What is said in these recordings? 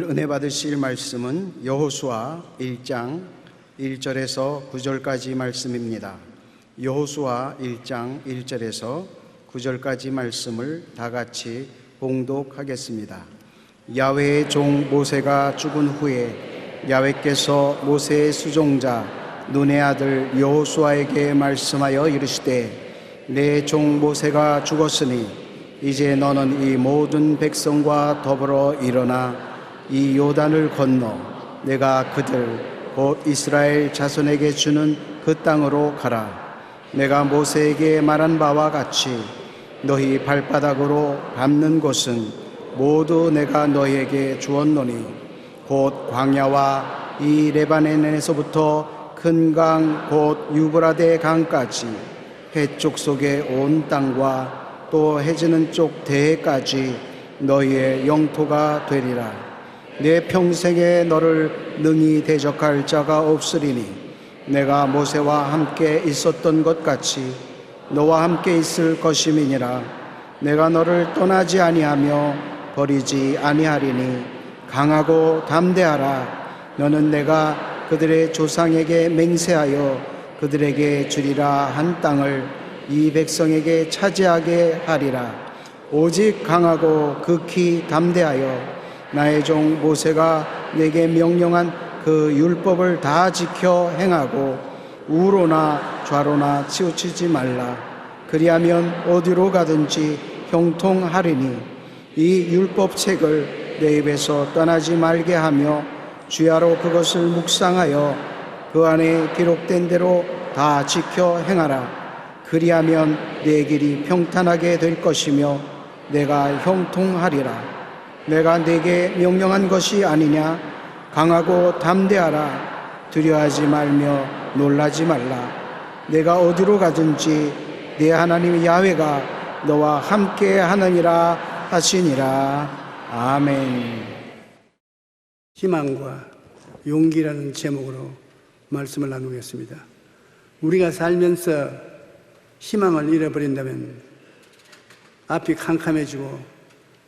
오늘 은혜 받으실 말씀은 여호수아 1장 1절에서 9절까지 말씀입니다. 여호수아 1장 1절에서 9절까지 말씀을 다 같이 봉독하겠습니다. 야훼의 종 모세가 죽은 후에 야훼께서 모세의 수종자 눈의 아들 여호수아에게 말씀하여 이르시되 내 종 모세가 죽었으니 이제 너는 이 모든 백성과 더불어 일어나 이 요단을 건너 내가 그들 곧 이스라엘 자손에게 주는 그 땅으로 가라. 내가 모세에게 말한 바와 같이 너희 발바닥으로 밟는 곳은 모두 내가 너희에게 주었노니 곧 광야와 이 레바논에서부터 큰 강 곧 유브라데 강까지 해쪽 속의 온 땅과 또 해지는 쪽 대해까지 너희의 영토가 되리라. 내 평생에 너를 능히 대적할 자가 없으리니 내가 모세와 함께 있었던 것 같이 너와 함께 있을 것임이니라. 내가 너를 떠나지 아니하며 버리지 아니하리니 강하고 담대하라. 너는 내가 그들의 조상에게 맹세하여 그들에게 주리라 한 땅을 이 백성에게 차지하게 하리라. 오직 강하고 극히 담대하여 나의 종 모세가 내게 명령한 그 율법을 다 지켜 행하고 우로나 좌로나 치우치지 말라. 그리하면 어디로 가든지 형통하리니 이 율법책을 내 입에서 떠나지 말게 하며 주야로 그것을 묵상하여 그 안에 기록된 대로 다 지켜 행하라. 그리하면 내 길이 평탄하게 될 것이며 내가 형통하리라. 내가 내게 명령한 것이 아니냐? 강하고 담대하라. 두려워하지 말며 놀라지 말라. 내가 어디로 가든지 내 하나님 야훼가 너와 함께 하느니라 하시니라. 아멘. 희망과 용기라는 제목으로 말씀을 나누겠습니다. 우리가 살면서 희망을 잃어버린다면 앞이 캄캄해지고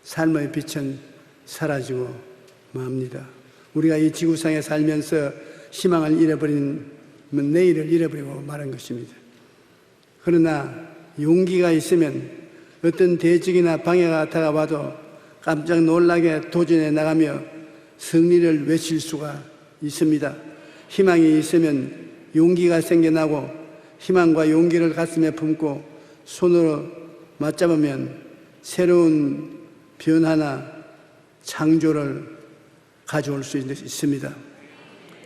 삶의 빛은 사라지고 맙니다. 우리가 이 지구상에 살면서 희망을 잃어버리면 내일을 잃어버리고 마는 것입니다. 그러나 용기가 있으면 어떤 대적이나 방해가 다가와도 깜짝 놀라게 도전해 나가며 승리를 외칠 수가 있습니다. 희망이 있으면 용기가 생겨나고 희망과 용기를 가슴에 품고 손으로 맞잡으면 새로운 변화나 창조를 가져올 수 있습니다.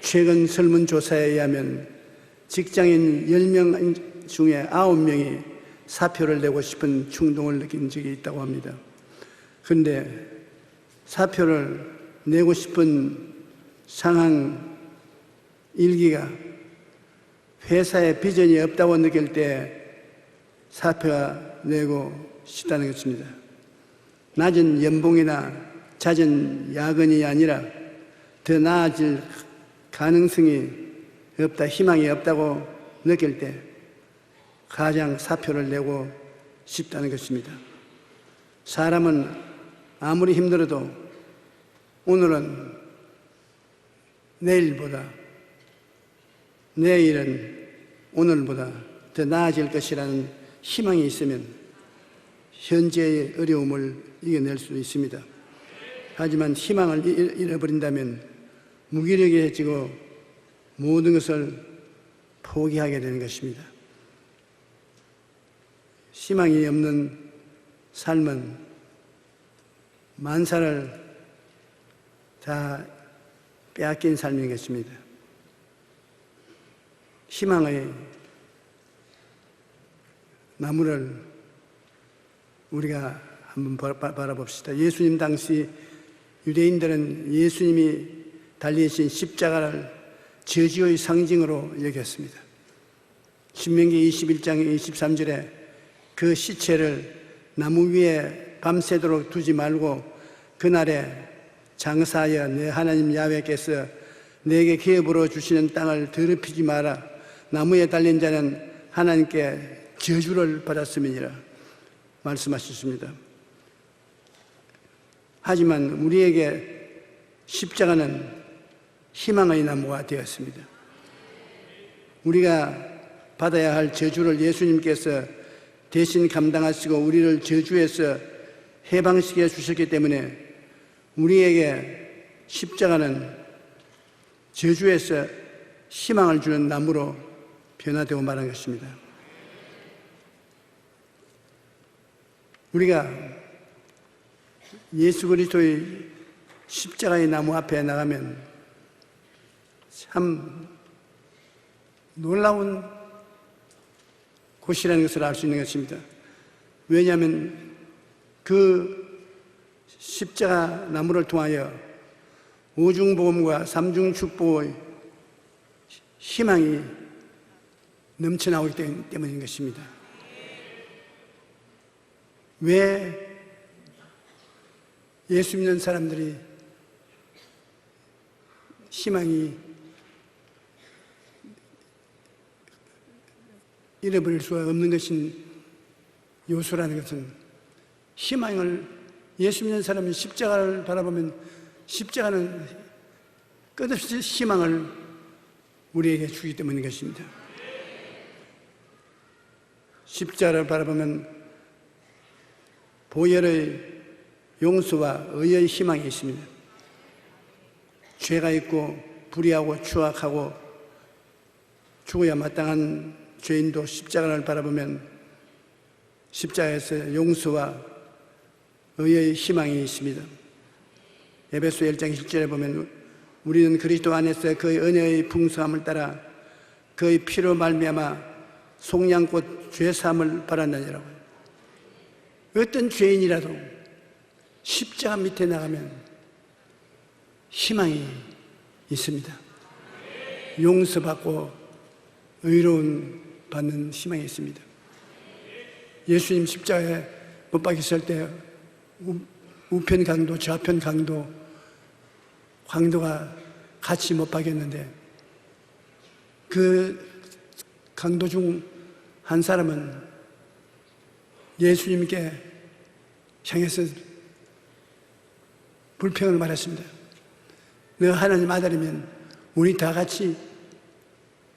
최근 설문조사에 의하면 직장인 10명 중에 9명이 사표를 내고 싶은 충동을 느낀 적이 있다고 합니다. 그런데 사표를 내고 싶은 상황 일기가 회사에 비전이 없다고 느낄 때 사표가 내고 싶다는 것입니다. 낮은 연봉이나 잦은 야근이 아니라 더 나아질 가능성이 없다, 희망이 없다고 느낄 때 가장 사표를 내고 싶다는 것입니다. 사람은 아무리 힘들어도 오늘은 내일보다, 내일은 오늘보다 더 나아질 것이라는 희망이 있으면 현재의 어려움을 이겨낼 수 있습니다. 하지만 희망을 잃어버린다면 무기력해지고 모든 것을 포기하게 되는 것입니다. 희망이 없는 삶은 만사를 다 빼앗긴 삶인 것입니다. 희망의 나무를 우리가 한번 바라봅시다. 예수님 당시 유대인들은 예수님이 달리신 십자가를 저주의 상징으로 여겼습니다. 신명기 21장 23절에 그 시체를 나무 위에 밤새도록 두지 말고 그날에 장사하여 내 하나님 야훼께서 내게 기업으로 주시는 땅을 더럽히지 마라. 나무에 달린 자는 하나님께 저주를 받았음이니라 말씀하셨습니다. 하지만 우리에게 십자가는 희망의 나무가 되었습니다. 우리가 받아야 할 저주를 예수님께서 대신 감당하시고 우리를 저주에서 해방시켜 주셨기 때문에 우리에게 십자가는 저주에서 희망을 주는 나무로 변화되고 말한 것입니다. 우리가 예수 그리스도의 십자가의 나무 앞에 나가면 참 놀라운 곳이라는 것을 알 수 있는 것입니다. 왜냐하면 그 십자가 나무를 통하여 오중복음과 삼중축복의 희망이 넘쳐나오기 때문인 것입니다. 왜 예수 믿는 사람들이 희망이 잃어버릴 수가 없는 것인 요소라는 것은 희망을 예수 믿는 사람이 십자가를 바라보면 십자가는 끝없이 희망을 우리에게 주기 때문인 것입니다. 십자가를 바라보면 보혈의 용서와 의의 희망이 있습니다. 죄가 있고 불의하고 추악하고 죽어야 마땅한 죄인도 십자가를 바라보면 십자가에서 용서와 의의 희망이 있습니다. 에베소 1장 1절에 보면 우리는 그리스도 안에서 그의 은혜의 풍성함을 따라 그의 피로 말미암아 속량곧 죄사함을 받았느니라고. 어떤 죄인이라도 십자가 밑에 나가면 희망이 있습니다. 용서받고 의로운 받는 희망이 있습니다. 예수님 십자가에 못 박히실 때 우편 강도, 좌편 강도, 강도가 같이 못 박혔는데 그 강도 중 한 사람은 예수님께 향해서 불평을 말했습니다. 너 하나님 아들이면 우리 다 같이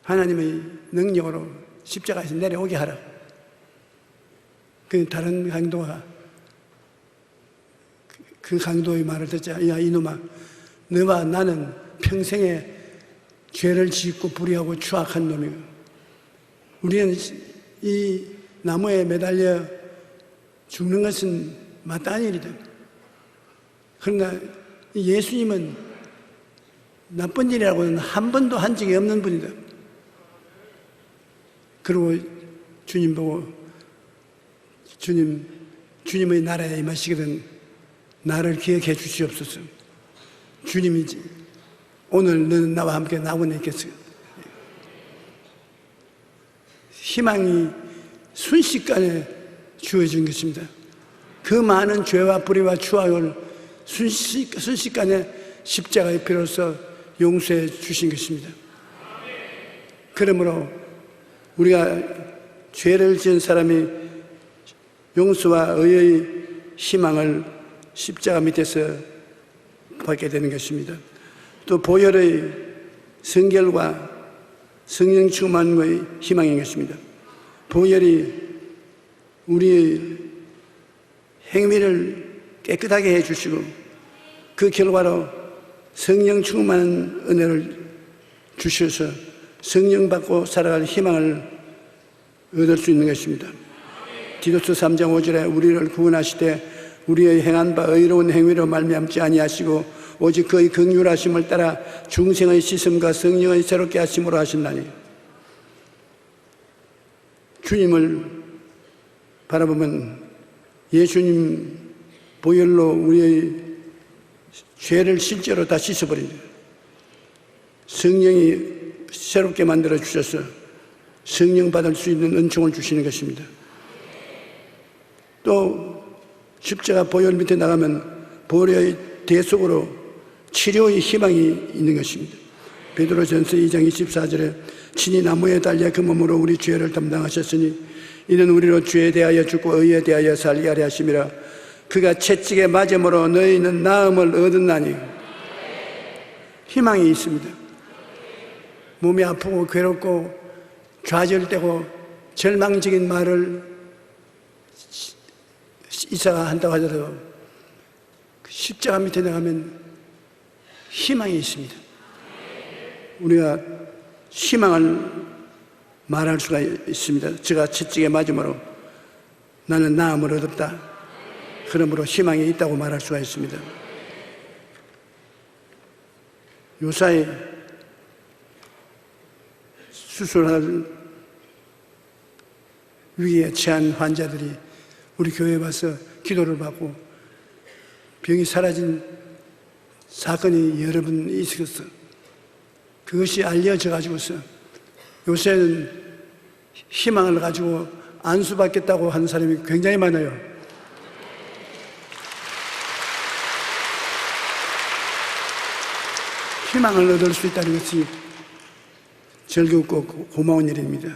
하나님의 능력으로 십자가에서 내려오게 하라. 그 다른 강도가 그 강도의 말을 듣자, 야 이놈아, 너와 나는 평생에 죄를 짓고 불의하고 추악한 놈이고 우리는 이 나무에 매달려 죽는 것은 마땅한 일이다. 그러나 예수님은 나쁜 일이라고는 한 번도 한 적이 없는 분이다. 그리고 주님 보고 주님의 나라에 임하시거든 나를 기억해 주시옵소서. 주님이 오늘 너는 나와 함께 나오네 있겠어요. 희망이 순식간에 주어진 것입니다. 그 많은 죄와 불의와 추악을 순식간에 십자가의 피로써 용서해 주신 것입니다. 그러므로 우리가 죄를 지은 사람이 용서와 의의 희망을 십자가 밑에서 받게 되는 것입니다. 또 보혈의 성결과 성령 충만의 희망인 것입니다. 보혈이 우리의 행위를 깨끗하게 해주시고 그 결과로 성령 충만한 은혜를 주셔서 성령 받고 살아갈 희망을 얻을 수 있는 것입니다. 디도서 3장 5절에 우리를 구원하시되 우리의 행한 바 의로운 행위로 말미암지 아니하시고 오직 그의 긍휼하심을 따라 중생의 씻음과 성령의 새롭게 하심으로 하신다니. 주님을 바라보면 예수님 보혈로 우리의 죄를 실제로 다 씻어버립니다. 성령이 새롭게 만들어 주셔서 성령 받을 수 있는 은총을 주시는 것입니다. 또 십자가 보혈 밑에 나가면 보혈의 대속으로 치료의 희망이 있는 것입니다. 베드로전서 2장 24절에 친히 나무에 달려 그 몸으로 우리 죄를 담당하셨으니 이는 우리로 죄에 대하여 죽고 의에 대하여 살게 하려 하심이라. 그가 채찍에 맞음으로 너희는 나음을 얻었나니. 희망이 있습니다. 몸이 아프고 괴롭고 좌절되고 절망적인 말을 이사가 한다고 하더라도 십자가 밑에 나가면 희망이 있습니다. 우리가 희망을 말할 수가 있습니다. 제가 채찍에 맞음으로 나는 나음을 얻었다. 그러므로 희망이 있다고 말할 수가 있습니다. 요사이 수술할 위기에 처한 환자들이 우리 교회에 와서 기도를 받고 병이 사라진 사건이 여러 번 있었어. 그것이 알려져 가지고서 요새는 희망을 가지고 안수받겠다고 하는 사람이 굉장히 많아요. 희망을 얻을 수 있다는 것이 즐겁고 고마운 일입니다.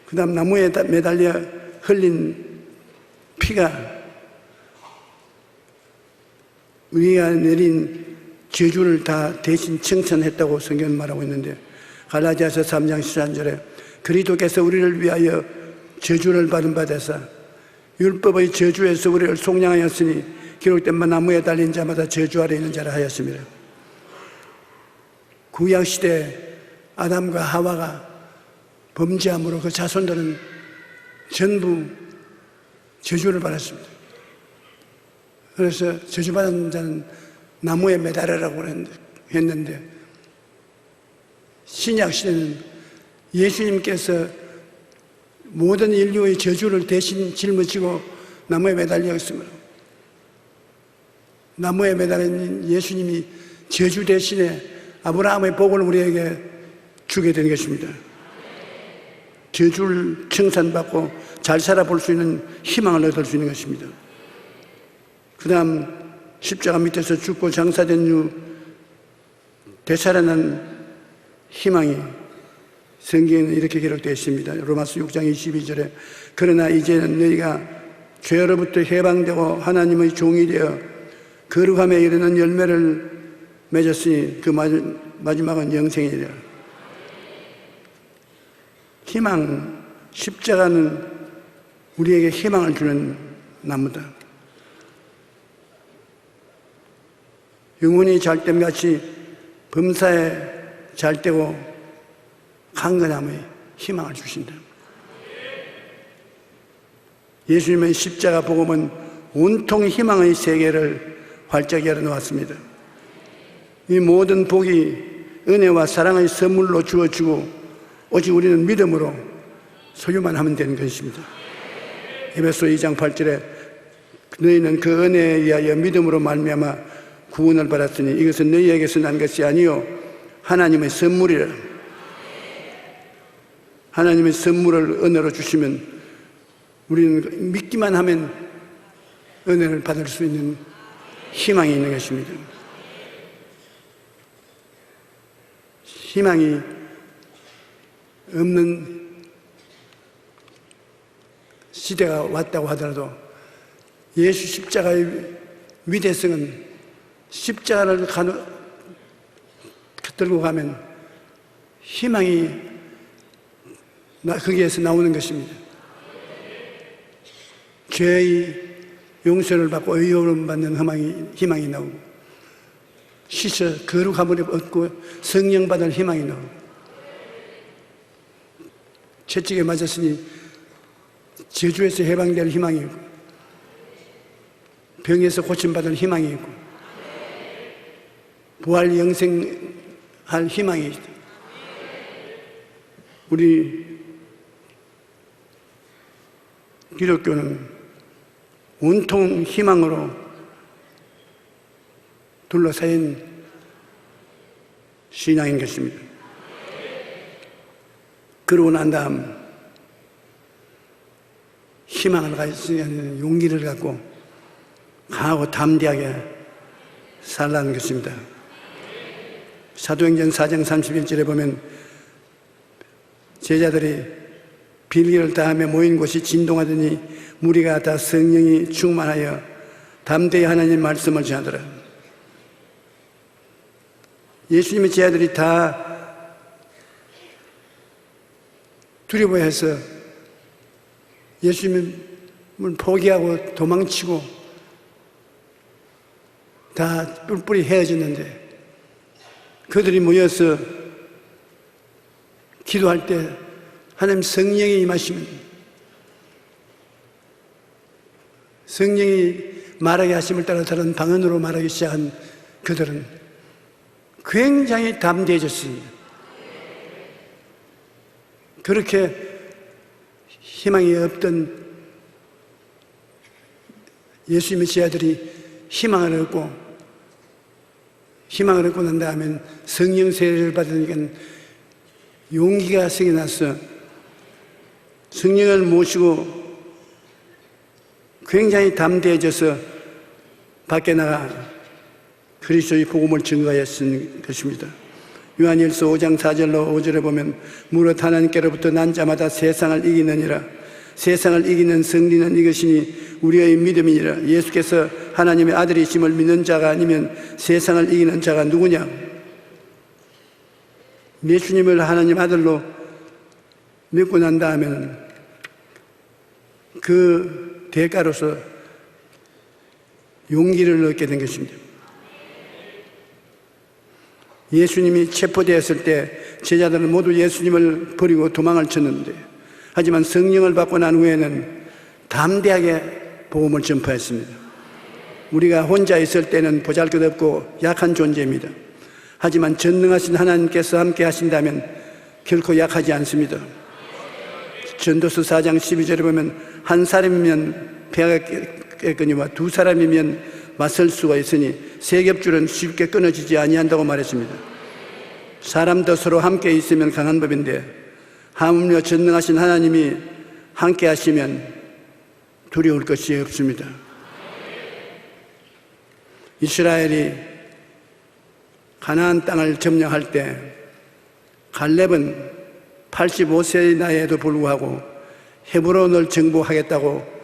그 다음 나무에 매달려 흘린 피가 우리가 내린 저주를 다 대신 청산했다고 성경은 말하고 있는데, 갈라디아서 3장 13절에 그리스도께서 우리를 위하여 저주를 받은 바 되사 율법의 저주에서 우리를 속량하였으니 기록된 바 나무에 달린 자마다 저주 아래 있는 자라 하였습니다. 구약시대 아담과 하와가 범죄함으로 그 자손들은 전부 저주를 받았습니다. 그래서 저주받은 자는 나무에 매달으라고 했는데, 신약시대는 예수님께서 모든 인류의 저주를 대신 짊어지고 나무에 매달렸으므로 나무에 매달린 예수님이 저주 대신에 아브라함의 복을 우리에게 주게 된 것입니다. 저주를 청산받고 잘 살아볼 수 있는 희망을 얻을 수 있는 것입니다. 그 다음 십자가 밑에서 죽고 장사된 후 되살아난 희망이 성경에는 이렇게 기록되어 있습니다. 로마서 6장 22절에 그러나 이제는 너희가 죄로부터 해방되고 하나님의 종이 되어 거룩함에 이르는 열매를 맺었으니 그 마지막은 영생이라. 희망, 십자가는 우리에게 희망을 주는 나무다. 영혼이 잘됨같이 범사에 잘되고 강건함의 희망을 주신다. 예수님의 십자가 복음은 온통 희망의 세계를 활짝 열어놓았습니다. 이 모든 복이 은혜와 사랑의 선물로 주어지고 오직 우리는 믿음으로 소유만 하면 되는 것입니다. 에베소 2장 8절에 너희는 그 은혜에 의하여 믿음으로 말미암아 구원을 받았으니 이것은 너희에게서 난 것이 아니요 하나님의 선물이라. 하나님의 선물을 은혜로 주시면 우리는 믿기만 하면 은혜를 받을 수 있는 희망이 있는 것입니다. 희망이 없는 시대가 왔다고 하더라도 예수 십자가의 위대성은 십자가를 들고 가면 희망이 거기에서 나오는 것입니다. 죄의 용서를 받고 의로움 받는 희망이 나오고 씻어 거룩함을 얻고 성령 받을 희망이 나오고 채찍에 맞았으니 저주에서 해방될 희망이 있고 병에서 고침받을 희망이 있고 부활 영생할 희망이 있다. 우리 기독교는 온통 희망으로 둘러싸인 신앙인 것입니다. 그러고 난 다음 희망을 가지는 용기를 갖고 강하고 담대하게 살라는 것입니다. 사도행전 4장 31절에 보면 제자들이 빌기를 다하며 모인 곳이 진동하더니 무리가 다 성령이 충만하여 담대히 하나님 말씀을 전하더라. 예수님의 제자들이 다 두려워해서 예수님을 포기하고 도망치고 다 뿔뿔이 헤어졌는데 그들이 모여서 기도할 때 하나님 성령이 임하시면 성령이 말하게 하심을 따라 다른 방언으로 말하기 시작한 그들은 굉장히 담대해졌습니다. 그렇게 희망이 없던 예수님의 제자들이 희망을 얻고 난 다음에 성령 세례를 받으니까 용기가 생겨나서 성령을 모시고 굉장히 담대해져서 밖에 나가 그리스도의 복음을 증거하였던 것입니다. 요한일서 5장 4절로 5절에 보면 무릇 하나님께로부터 난 자마다 세상을 이기느니라. 세상을 이기는 승리는 이것이니 우리의 믿음이니라. 예수께서 하나님의 아들이심을 믿는 자가 아니면 세상을 이기는 자가 누구냐? 예수님을 하나님 아들로 믿고 난 다음에는 그 대가로서 용기를 얻게 된 것입니다. 예수님이 체포되었을 때 제자들은 모두 예수님을 버리고 도망을 쳤는데 하지만 성령을 받고 난 후에는 담대하게 복음을 전파했습니다. 우리가 혼자 있을 때는 보잘것없고 약한 존재입니다. 하지만 전능하신 하나님께서 함께 하신다면 결코 약하지 않습니다. 전도서 4장 12절에 보면 한 사람이면 배가 깼거니와 두 사람이면 맞설 수가 있으니 세 겹줄은 쉽게 끊어지지 아니한다고 말했습니다. 사람도 서로 함께 있으면 강한 법인데 하물며 전능하신 하나님이 함께 하시면 두려울 것이 없습니다. 이스라엘이 가나안 땅을 점령할 때 갈렙은 85세의 나이에도 불구하고 헤브론을 정복하겠다고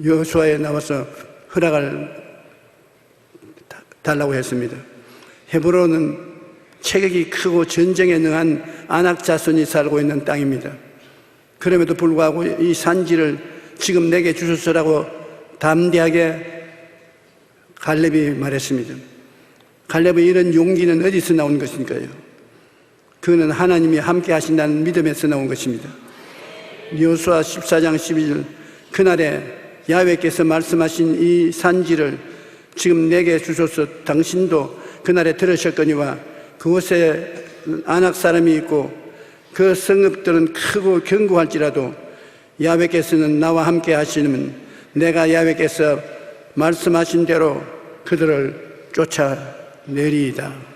여호수아에 나와서 허락을 달라고 했습니다. 헤브론은 체격이 크고 전쟁에 능한 아낙 자손이 살고 있는 땅입니다. 그럼에도 불구하고 이 산지를 지금 내게 주소서라고 담대하게 갈렙이 말했습니다. 갈렙의 이런 용기는 어디서 나온 것인가요? 그는 하나님이 함께 하신다는 믿음에서 나온 것입니다. 여호수아 14장 12절 그날에 야훼께서 말씀하신 이 산지를 지금 내게 주소서. 당신도 그날에 들으셨거니와 그곳에 아낙 사람이 있고 그 성읍들은 크고 견고할지라도 야훼께서는 나와 함께 하시면 내가 야훼께서 말씀하신 대로 그들을 쫓아내리이다.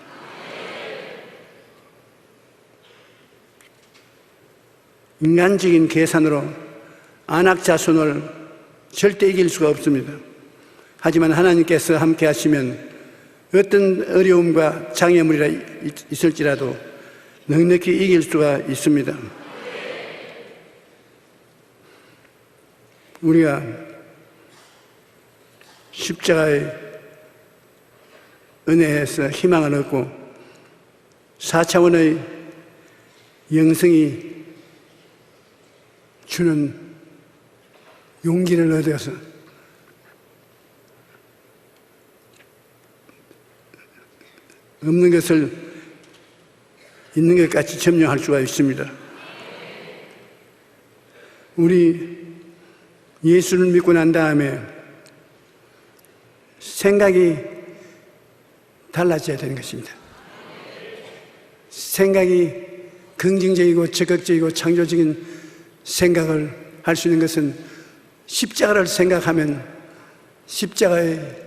인간적인 계산으로 아낙 자손을 절대 이길 수가 없습니다. 하지만 하나님께서 함께 하시면 어떤 어려움과 장애물이 있을지라도 넉넉히 이길 수가 있습니다. 우리가 십자가의 은혜에서 희망을 얻고 4차원의 영성이 주는 용기를 얻어서 없는 것을 있는 것 같이 점령할 수가 있습니다. 우리 예수를 믿고 난 다음에 생각이 달라져야 되는 것입니다. 생각이 긍정적이고 적극적이고 창조적인 생각을 할 수 있는 것은 십자가를 생각하면 십자가의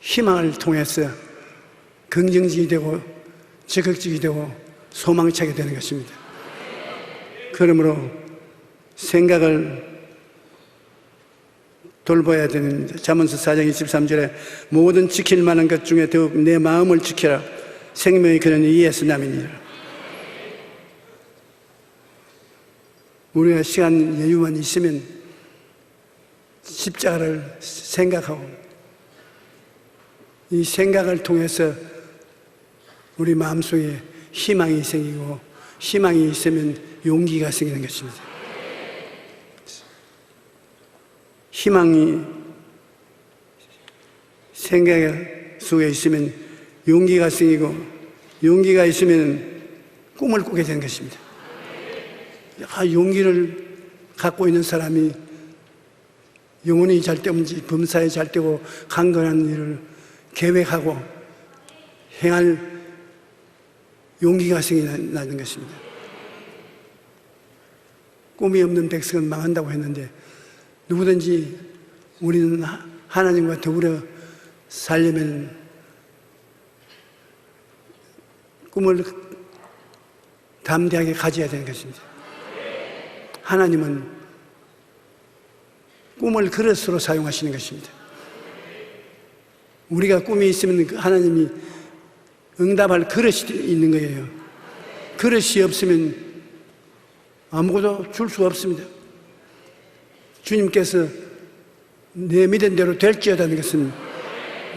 희망을 통해서 긍정적이 되고 적극적이 되고 소망차게 되는 것입니다. 그러므로 생각을 돌봐야 되는 잠언서 4장 23절에 모든 지킬 만한 것 중에 더욱 내 마음을 지켜라. 생명의 근원이 이에서 남이니라. 우리가 시간 여유만 있으면 십자가를 생각하고 이 생각을 통해서 우리 마음속에 희망이 생기고, 희망이 있으면 용기가 생기는 것입니다. 희망이 생각 속에 있으면 용기가 생기고, 용기가 있으면 꿈을 꾸게 되는 것입니다. 용기를 갖고 있는 사람이 영혼이 잘 되는지 범사에 잘 되고 강건한 일을 계획하고 행할 용기가 생기는 것입니다. 꿈이 없는 백성은 망한다고 했는데, 누구든지 우리는 하나님과 더불어 살려면 꿈을 담대하게 가져야 되는 것입니다. 하나님은 꿈을 그릇으로 사용하시는 것입니다. 우리가 꿈이 있으면 하나님이 응답할 그릇이 있는 거예요. 그릇이 없으면 아무것도 줄 수가 없습니다. 주님께서 내 믿은 대로 될지어다는 것은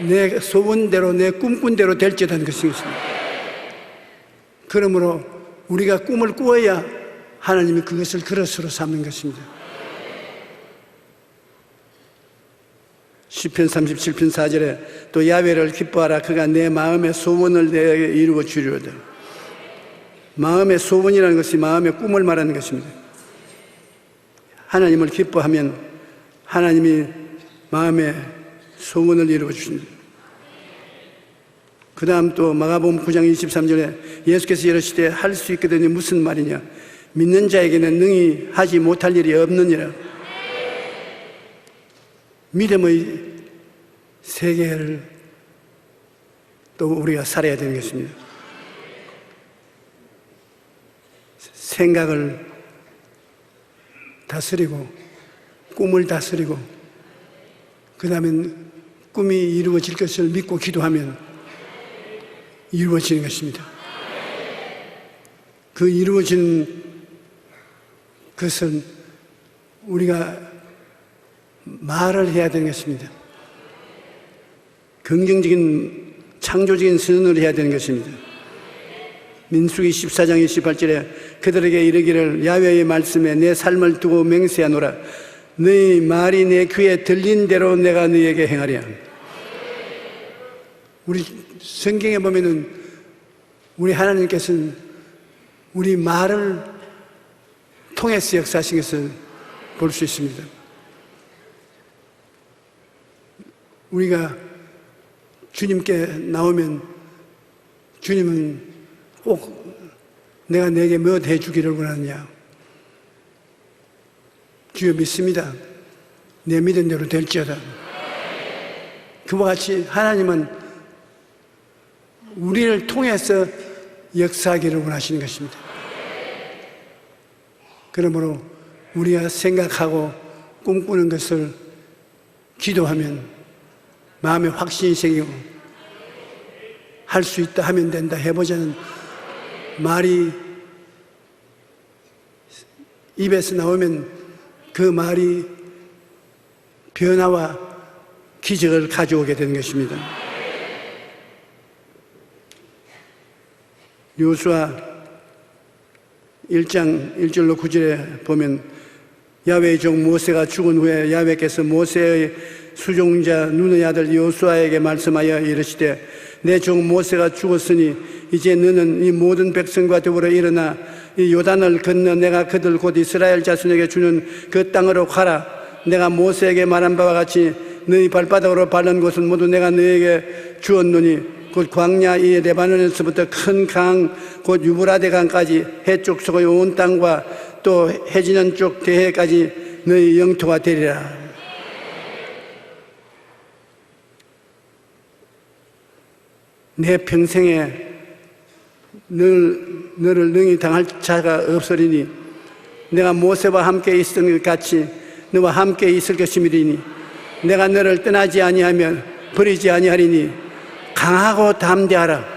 내 소원대로, 내 꿈꾼대로 될지어다는 것입니다. 그러므로 우리가 꿈을 꾸어야 하나님이 그것을 그릇으로 삼는 것입니다. 시편 37편 4절에 또 야훼를 기뻐하라. 그가 내 마음의 소원을 내게 이루어 주리로다. 마음의 소원이라는 것이 마음의 꿈을 말하는 것입니다. 하나님을 기뻐하면 하나님이 마음의 소원을 이루어 주십니다. 그 다음 또 마가복음 9장 23절에 예수께서 이르시되 할 수 있거든요. 무슨 말이냐? 믿는 자에게는 능히 하지 못할 일이 없느니라. 믿음의 세계를 또 우리가 살아야 되는 것입니다. 생각을 다스리고 꿈을 다스리고 그 다음엔 꿈이 이루어질 것을 믿고 기도하면 이루어지는 것입니다. 그 이루어지는 것은 우리가 말을 해야 되는 것입니다. 긍정적인 창조적인 선언을 해야 되는 것입니다. 민수기 14장 28절에 그들에게 이르기를 야훼의 말씀에 내 삶을 두고 맹세하노라. 너희 말이 내 귀에 들린 대로 내가 너희에게 행하리라. 우리 성경에 보면은 우리 하나님께서는 우리 말을 통해서 역사하신 것을 볼 수 있습니다. 우리가 주님께 나오면 주님은 꼭 내가 내게 몇 해주기를 원하느냐? 주여 믿습니다. 내 믿은 대로 될지어다. 그와 같이 하나님은 우리를 통해서 역사하기를 원하시는 것입니다. 그러므로 우리가 생각하고 꿈꾸는 것을 기도하면 마음에 확신이 생기고 할 수 있다 하면 된다 해보자는 말이 입에서 나오면 그 말이 변화와 기적을 가져오게 되는 것입니다. 여호수아 1장 1절로 9절에 보면 야훼의 종 모세가 죽은 후에 야훼께서 모세의 수종자 눈의 아들 여호수아에게 말씀하여 이르시되 내 종 모세가 죽었으니 이제 너는 이 모든 백성과 더불어 일어나 이 요단을 건너 내가 그들 곧 이스라엘 자손에게 주는 그 땅으로 가라. 내가 모세에게 말한 바와 같이 너희 발바닥으로 밟는 곳은 모두 내가 너희에게 주었노니 곧 광야 이 레바논에서부터 큰 강 곧 유브라데 강까지 해쪽 서의 온 땅과 또 해지는 쪽 대해까지 너희 영토가 되리라. 내 평생에 너를 능히 당할 자가 없으리니 내가 모세와 함께 있었던 것 같이 너와 함께 있을 것이미리니 내가 너를 떠나지 아니하며 버리지 아니하리니 강하고 담대하라.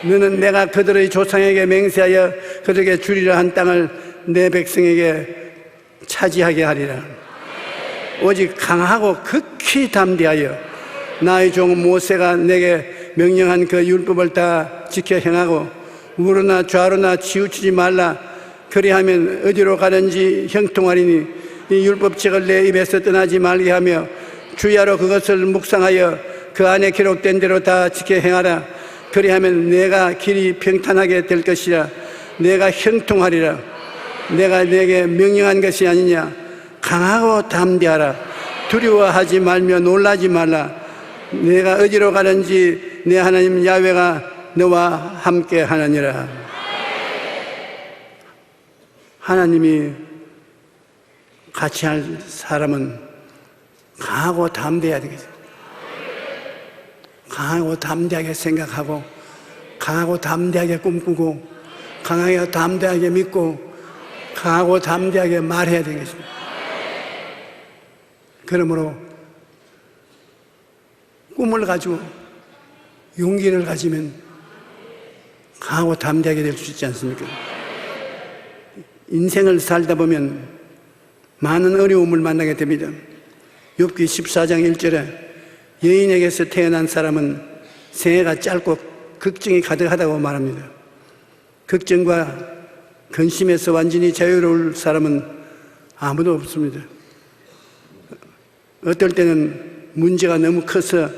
너는 내가 그들의 조상에게 맹세하여 그들에게 주리라 한 땅을 내 백성에게 차지하게 하리라. 오직 강하고 극히 담대하여 나의 종 모세가 내게 명령한 그 율법을 다 지켜 행하고 우로나 좌로나 치우치지 말라. 그리하면 어디로 가든지 형통하리니 이 율법책을 내 입에서 떠나지 말게 하며 주야로 그것을 묵상하여 그 안에 기록된 대로 다 지켜 행하라. 그리하면 내가 길이 평탄하게 될 것이라. 내가 형통하리라. 내가 내게 명령한 것이 아니냐. 강하고 담대하라. 두려워하지 말며 놀라지 말라. 내가 어디로 가든지 내 하나님 야훼가 너와 함께 하느니라. 하나님이 같이 할 사람은 강하고 담대해야 되겠어요. 강하고 담대하게 생각하고 강하고 담대하게 꿈꾸고 강하게 담대하게 믿고 강하고 담대하게 말해야 되겠습니다. 그러므로 꿈을 가지고 용기를 가지면 강하고 담대하게 될 수 있지 않습니까? 인생을 살다 보면 많은 어려움을 만나게 됩니다. 욥기 14장 1절에 여인에게서 태어난 사람은 생애가 짧고 걱정이 가득하다고 말합니다. 걱정과 근심에서 완전히 자유로울 사람은 아무도 없습니다. 어떨 때는 문제가 너무 커서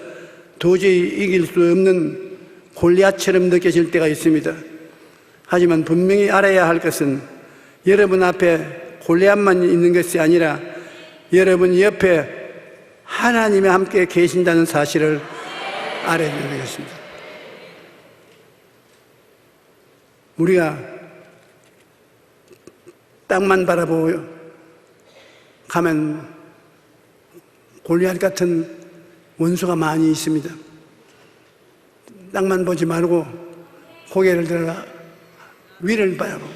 도저히 이길 수 없는 골리앗처럼 느껴질 때가 있습니다. 하지만 분명히 알아야 할 것은 여러분 앞에 골리앗만 있는 것이 아니라 여러분 옆에 하나님이 함께 계신다는 사실을 알아야 되겠습니다. 우리가 땅만 바라보고 가면 골리앗 같은 원수가 많이 있습니다. 땅만 보지 말고 고개를 들어 위를 바라보고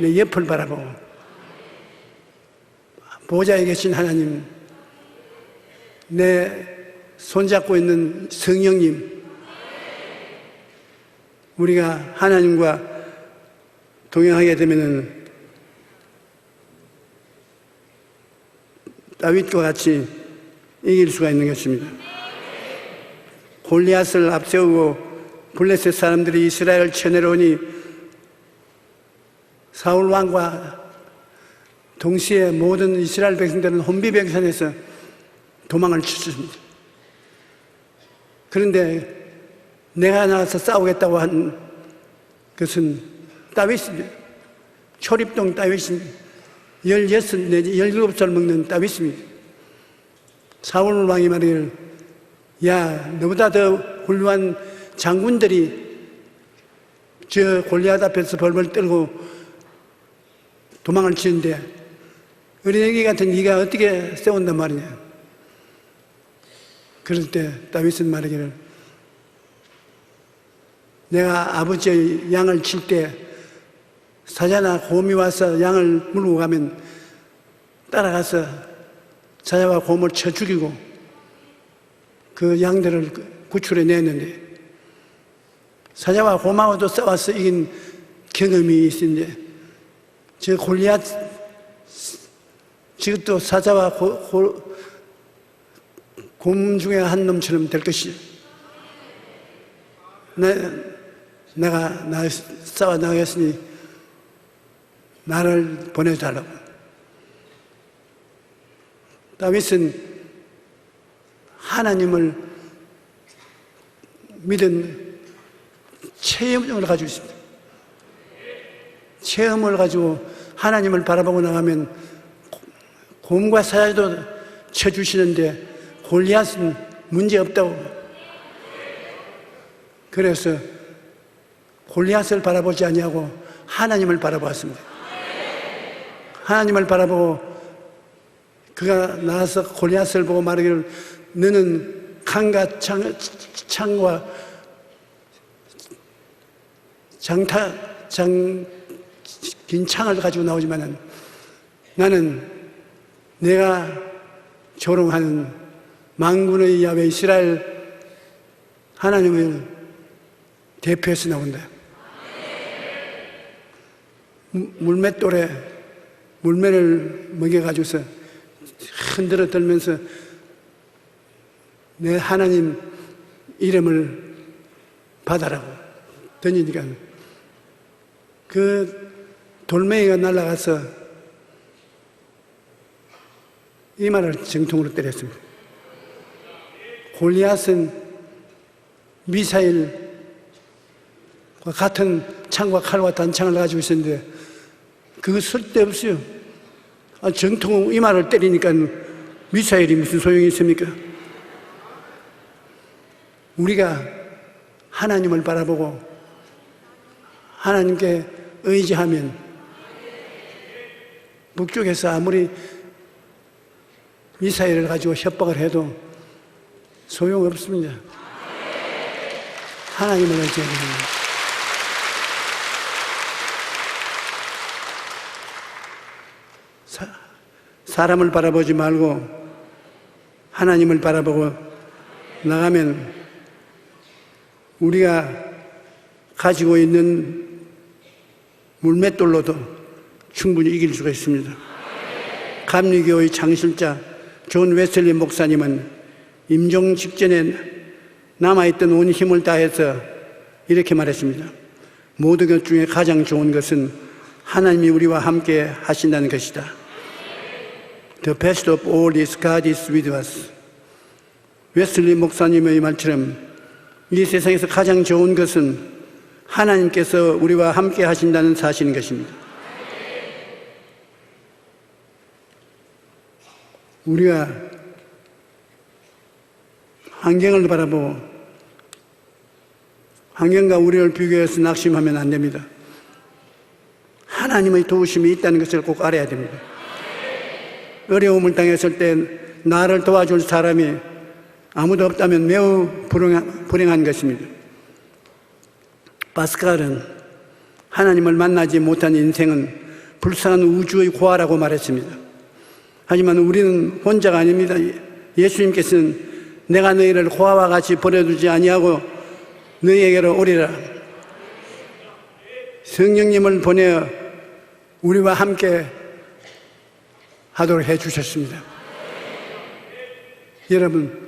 내 옆을 바라보고 보좌에 계신 하나님, 내 손잡고 있는 성령님, 우리가 하나님과 동행하게 되면은 다윗과 같이 이길 수가 있는 것입니다. 골리앗을 앞세우고 블레셋 사람들이 이스라엘을 쳐내려오니 사울 왕과 동시에 모든 이스라엘 백성들은 혼비백산해서 도망을 쳤습니다. 그런데 내가 나가서 싸우겠다고 한 것은 다윗입니다. 초립동 다윗입니다. 16 내지 17살 먹는 다윗입니다. 사울 왕이 말이를, 야, 너보다 더 훌륭한 장군들이 저 골리앗 앞에서 벌벌 떨고 도망을 치는데 어린애기 같은 네가 어떻게 세운단 말이냐. 그럴 때 다윗은 말하기를, 내가 아버지의 양을 칠 때 사자나 곰이 와서 양을 물고 가면 따라가서 사자와 곰을 쳐 죽이고 그 양들을 구출해 냈는데, 사자와 곰하고도 싸워서 이긴 경험이 있는데, 저 골리앗 지금도 사자와 곰 중에 한 놈처럼 될 것이요. 내가 싸워 나가겠으니 나를 보내달라고. 다윗은 하나님을 믿은 체험을 가지고 있습니다. 체험을 가지고 하나님을 바라보고 나가면 곰과 사자도 쳐주시는데 골리앗은 문제없다고. 그래서 골리앗을 바라보지 아니하고 하나님을 바라보았습니다. 하나님을 바라보고 그가 나와서 골리앗을 보고 말하기를, 너는 칼과 창과 긴 창을 가지고 나오지만 나는 내가 조롱하는 만군의 야훼 이스라엘 하나님을 대표해서 나온다. 물맷돌에 물매를 먹여가지고서 흔들어 들면서 내 하나님 이름을 받아라고 던지니까 그 돌멩이가 날아가서 이마를 정통으로 때렸습니다. 골리앗은 미사일과 같은 창과 칼과 단창을 가지고 있었는데 그거 쓸데없어요. 정통 이마를 때리니까 미사일이 무슨 소용이 있습니까? 우리가 하나님을 바라보고 하나님께 의지하면 북쪽에서 아무리 미사일을 가지고 협박을 해도 소용없습니다. 하나님을 의지해야 됩니다. 사람을 바라보지 말고 하나님을 바라보고 나가면 우리가 가지고 있는 물맷돌로도 충분히 이길 수가 있습니다. 감리교의 창실자 존 웨슬리 목사님은 임종 직전에 남아있던 온 힘을 다해서 이렇게 말했습니다. 모든 것 중에 가장 좋은 것은 하나님이 우리와 함께 하신다는 것이다. The best of all is God is with us. 웨슬리 목사님의 말처럼 이 세상에서 가장 좋은 것은 하나님께서 우리와 함께 하신다는 사실인 것입니다. 우리가 환경을 바라보고 환경과 우리를 비교해서 낙심하면 안 됩니다. 하나님의 도우심이 있다는 것을 꼭 알아야 됩니다. 어려움을 당했을 때 나를 도와줄 사람이 아무도 없다면 매우 불행한 것입니다. 파스칼은 하나님을 만나지 못한 인생은 불쌍한 우주의 고아라고 말했습니다. 하지만 우리는 혼자가 아닙니다. 예수님께서는 내가 너희를 고아와 같이 버려두지 아니하고 너희에게로 오리라. 성령님을 보내어 우리와 함께 하도록 해주셨습니다. 여러분,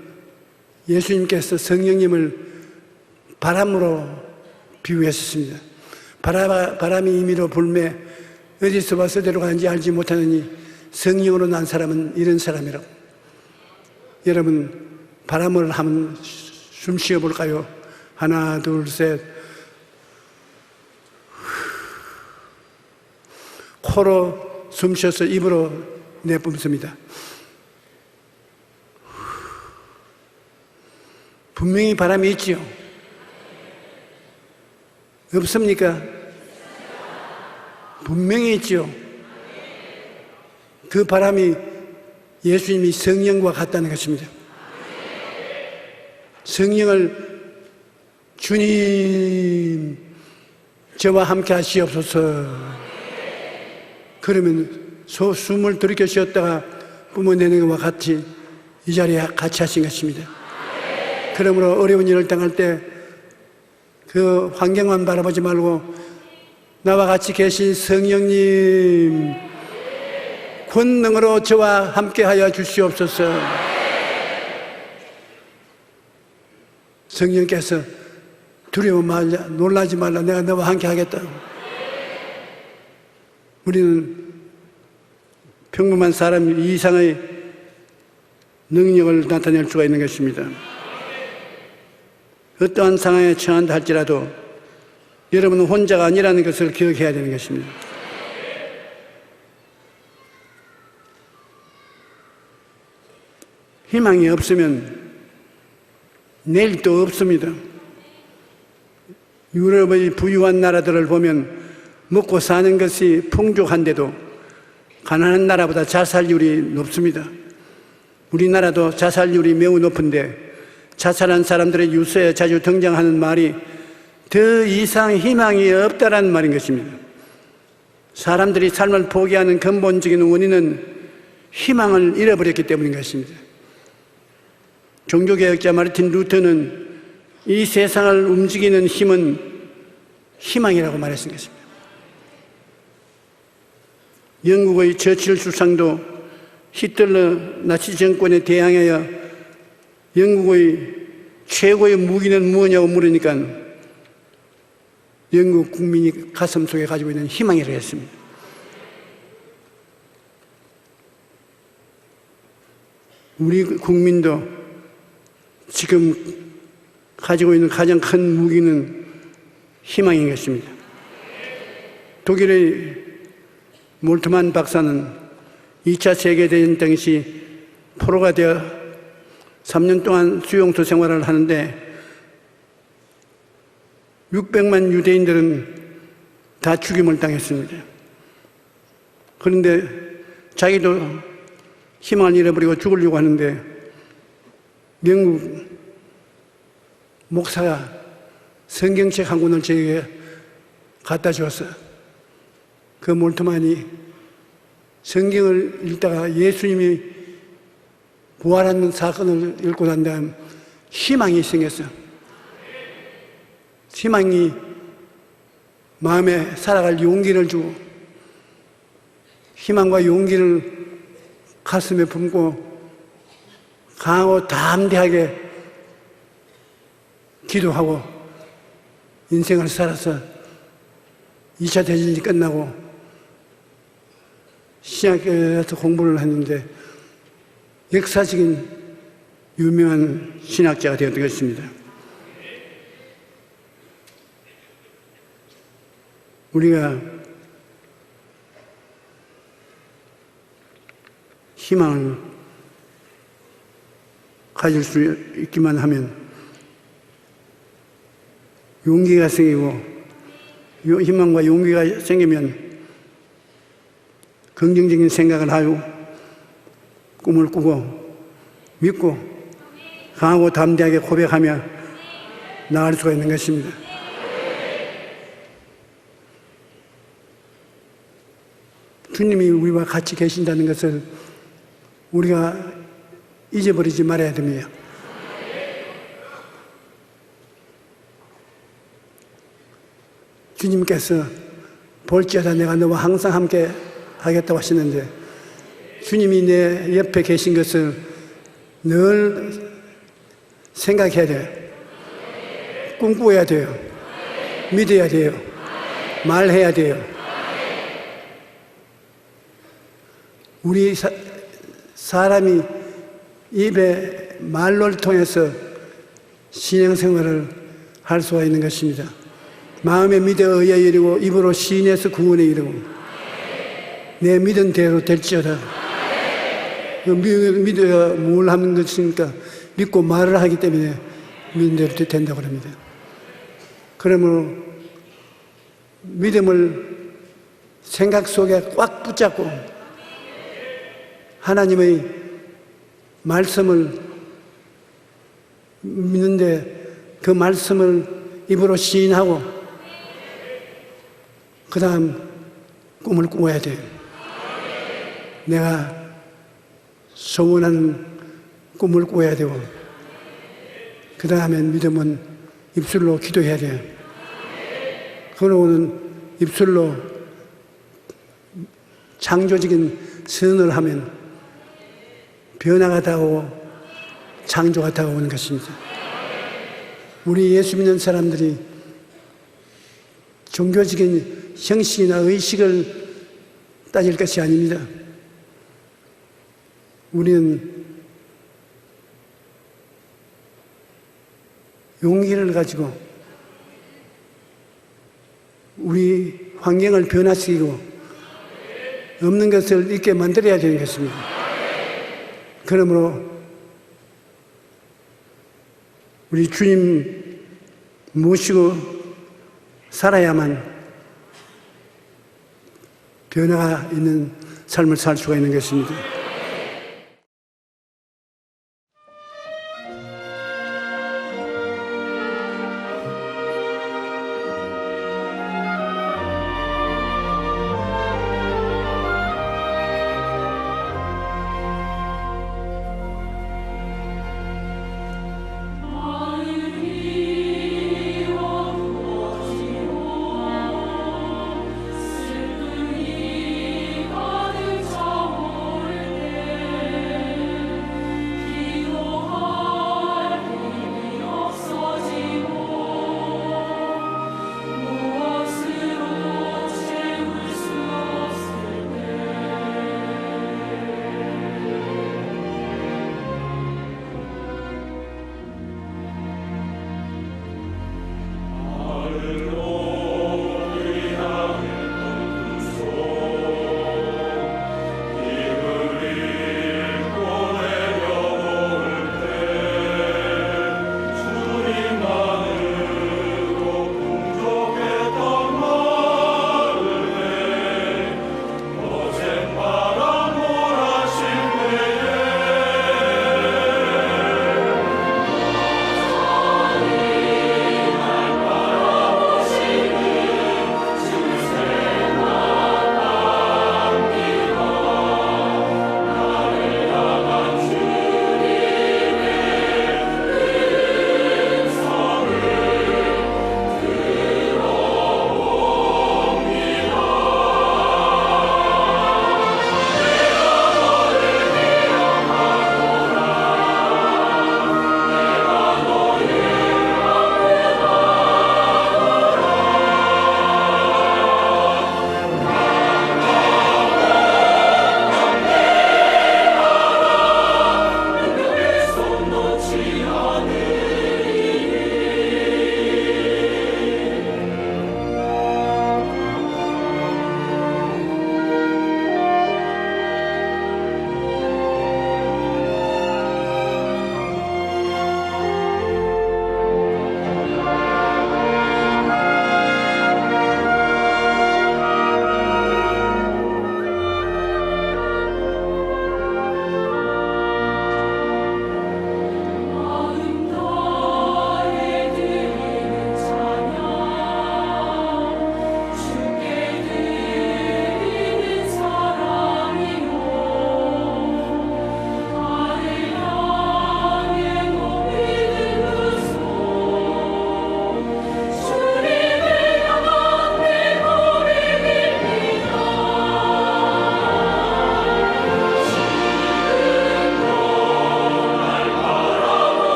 예수님께서 성령님을 바람으로 비유했습니다. 바람이 임의로 불매 어디서 와서 데려가는지 알지 못하느니 성령으로 난 사람은 이런 사람이라고. 여러분, 바람을 한번 숨 쉬어볼까요? 하나, 둘, 셋. 코로 숨 쉬어서 입으로 내뿜습니다. 분명히 바람이 있지요? 없습니까? 분명히 있지요? 그 바람이 예수님이 성령과 같다는 것입니다. 성령을 주님 저와 함께 하시옵소서. 그러면 숨을 들이켜 쉬었다가 뿜어내는 것과 같이 이 자리에 같이 하신 것입니다. 그러므로 어려운 일을 당할 때 그 환경만 바라보지 말고 나와 같이 계신 성령님 권능으로 저와 함께 하여 주시옵소서. 성령께서 두려워 말라, 놀라지 말라, 내가 너와 함께 하겠다. 우리는 평범한 사람 이상의 능력을 나타낼 수가 있는 것입니다. 어떠한 상황에 처한다 할지라도 여러분은 혼자가 아니라는 것을 기억해야 되는 것입니다. 희망이 없으면 내일도 없습니다. 유럽의 부유한 나라들을 보면 먹고 사는 것이 풍족한데도 가난한 나라보다 자살률이 높습니다. 우리나라도 자살률이 매우 높은데 자살한 사람들의 유서에 자주 등장하는 말이 더 이상 희망이 없다라는 말인 것입니다. 사람들이 삶을 포기하는 근본적인 원인은 희망을 잃어버렸기 때문인 것입니다. 종교개혁자 마르틴 루터는 이 세상을 움직이는 힘은 희망이라고 말했습니다. 영국의 처칠 수상도 히틀러 나치 정권에 대항하여 영국의 최고의 무기는 무엇이냐고 물으니까 영국 국민이 가슴속에 가지고 있는 희망이라고 했습니다. 우리 국민도 지금 가지고 있는 가장 큰 무기는 희망인 것입니다. 독일의 몰트만 박사는 2차 세계대전 당시 포로가 되어 3년 동안 수용소 생활을 하는데 600만 유대인들은 다 죽임을 당했습니다. 그런데 자기도 희망을 잃어버리고 죽으려고 하는데 영국 목사가 성경책 한 권을 저에게 갖다 주었어요. 그 몰트만이 성경을 읽다가 예수님이 부활하는 사건을 읽고 난 다음 희망이 생겼어요. 희망이 마음에 살아갈 용기를 주고 희망과 용기를 가슴에 품고 강하고 담대하게 기도하고 인생을 살아서 2차 대전이 끝나고 신학교에서 공부를 했는데 역사적인 유명한 신학자가 되었던 것입니다. 우리가 희망을 가질 수 있기만 하면 용기가 생기고 희망과 용기가 생기면 긍정적인 생각을 하고 꿈을 꾸고 믿고 강하고 담대하게 고백하며 나아갈 수가 있는 것입니다. 주님이 우리와 같이 계신다는 것을 우리가 잊어버리지 말아야 됩니다. 주님께서 볼지어다 내가 너와 항상 함께 하겠다고 하시는데 주님이 내 옆에 계신 것을 늘 생각해야 돼요. 꿈꾸어야 돼요. 믿어야 돼요. 말해야 돼요. 우리 사람이 입에 말로를 통해서 신앙생활을 할 수가 있는 것입니다. 마음에 믿어 의에 이르고 입으로 시인해서 구원에 이르고 내 믿은 대로 될지어다. 믿어야 뭘 하는 것이니까 믿고 말을 하기 때문에 믿은 대로 된다고 합니다. 그러므로 믿음을 생각 속에 꽉 붙잡고 하나님의 말씀을 믿는데 그 말씀을 입으로 시인하고 그 다음 꿈을 꾸어야 돼요. 내가 소원하는 꿈을 꾸어야 되고 그 다음에 믿음은 입술로 기도해야 돼요. 그러고는 입술로 창조적인 선언을 하면 변화가 다가오고 창조가 다가오는 것입니다. 우리 예수 믿는 사람들이 종교적인 형식이나 의식을 따질 것이 아닙니다. 우리는 용기를 가지고 우리 환경을 변화시키고 없는 것을 있게 만들어야 되는 것입니다. 그러므로 우리 주님 모시고 살아야만 변화가 있는 삶을 살 수가 있는 것입니다.